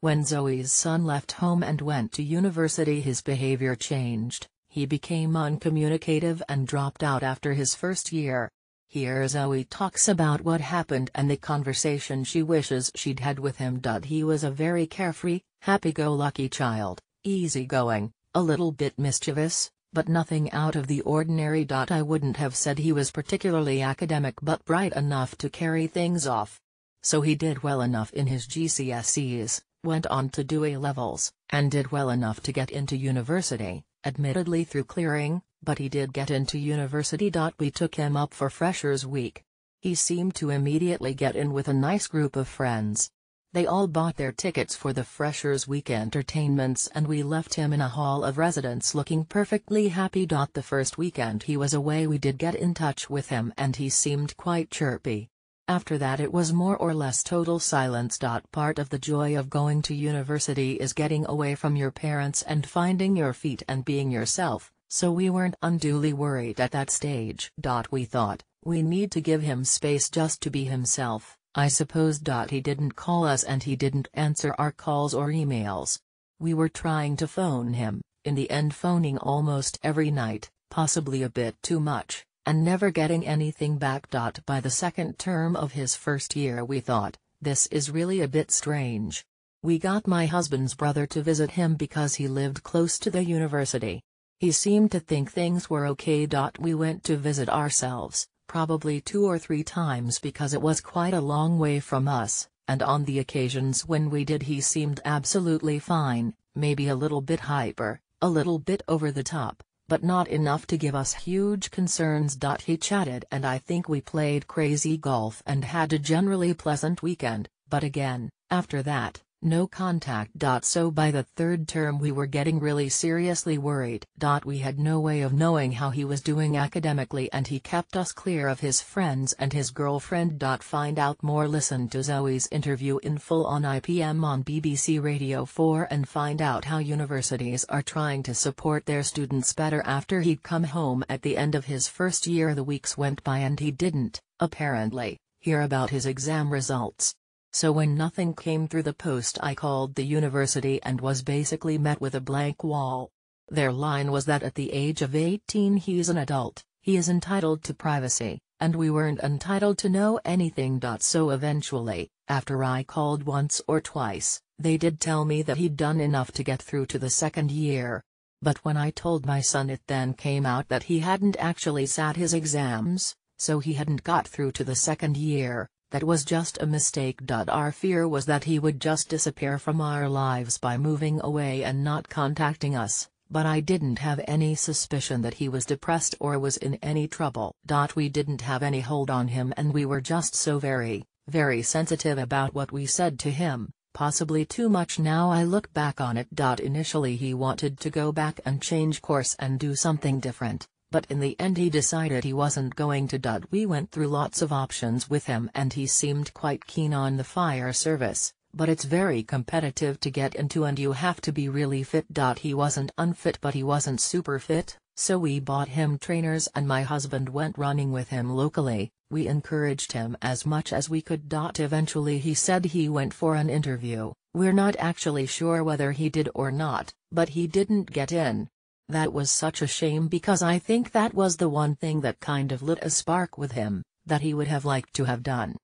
When Zoe's son left home and went to university, his behavior changed. He became uncommunicative and dropped out after his first year. Here Zoe talks about what happened and the conversation she wishes she'd had with him. He was a very carefree, happy-go-lucky child, easygoing, a little bit mischievous, but nothing out of the ordinary. I wouldn't have said he was particularly academic, but bright enough to carry things off. So he did well enough in his GCSEs, went on to do A-levels, and did well enough to get into university, admittedly through clearing, but he did get into university. We took him up for Freshers Week. He seemed to immediately get in with a nice group of friends. They all bought their tickets for the Freshers Week entertainments, and we left him in a hall of residence looking perfectly happy. The first weekend he was away, we did get in touch with him and he seemed quite chirpy. After that it was more or less total silence. Part of the joy of going to university is getting away from your parents and finding your feet and being yourself, so we weren't unduly worried at that stage. We thought, we need to give him space just to be himself, I suppose. He didn't call us and he didn't answer our calls or emails. We were trying to phone him, in the end phoning almost every night, possibly a bit too much, and never getting anything back. By the second term of his first year we thought, this is really a bit strange. We got my husband's brother to visit him because he lived close to the university. He seemed to think things were okay. We went to visit ourselves, probably 2 or 3 times because it was quite a long way from us, and on the occasions when we did he seemed absolutely fine, maybe a little bit hyper, a little bit over the top, but not enough to give us huge concerns. He chatted and I think we played crazy golf and had a generally pleasant weekend, but again, after that, no contact. So by the third term we were getting really seriously worried. We had no way of knowing how he was doing academically and he kept us clear of his friends and his girlfriend. Find out more. Listen to Zoe's interview in full on IPM on BBC Radio 4 and find out how universities are trying to support their students better. After he'd come home at the end of his first year, the weeks went by and he didn't, apparently, hear about his exam results. So when nothing came through the post, I called the university and was basically met with a blank wall. Their line was that at the age of 18 he's an adult, he is entitled to privacy, and we weren't entitled to know anything. So eventually, after I called once or twice, they did tell me that he'd done enough to get through to the second year. But when I told my son, it then came out that he hadn't actually sat his exams, so he hadn't got through to the second year. That was just a mistake. Our fear was that he would just disappear from our lives by moving away and not contacting us, but I didn't have any suspicion that he was depressed or was in any trouble. We didn't have any hold on him and we were just so very, very sensitive about what we said to him, possibly too much now I look back on it. Initially he wanted to go back and change course and do something different. But in the end he decided he wasn't going to. We went through lots of options with him and he seemed quite keen on the fire service, but it's very competitive to get into and you have to be really fit. He wasn't unfit but he wasn't super fit, so we bought him trainers and my husband went running with him locally. We encouraged him as much as we could. Eventually he said he went for an interview. We're not actually sure whether he did or not, but he didn't get in. That was such a shame because I think that was the one thing that kind of lit a spark with him, that he would have liked to have done.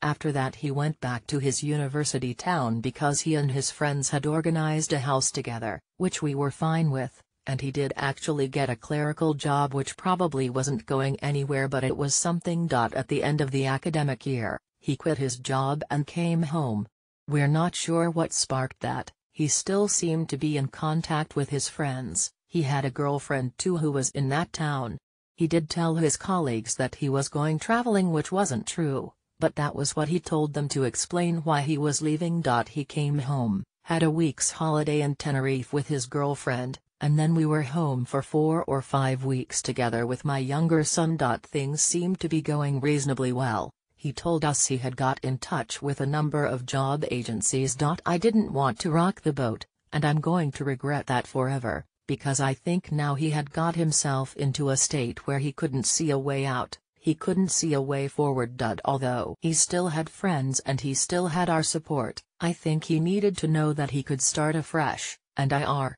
After that he went back to his university town because he and his friends had organized a house together, which we were fine with, and he did actually get a clerical job which probably wasn't going anywhere but it was something. At the end of the academic year, he quit his job and came home. We're not sure what sparked that. He still seemed to be in contact with his friends. He had a girlfriend too who was in that town. He did tell his colleagues that he was going traveling, which wasn't true, but that was what he told them to explain why he was leaving. He came home, had a week's holiday in Tenerife with his girlfriend, and then we were home for 4 or 5 weeks together with my younger son. Things seemed to be going reasonably well. He told us he had got in touch with a number of job agencies. I didn't want to rock the boat, and I'm going to regret that forever. Because I think now he had got himself into a state where he couldn't see a way out. He couldn't see a way forward. Although he still had friends and he still had our support, I think he needed to know that he could start afresh, and I are.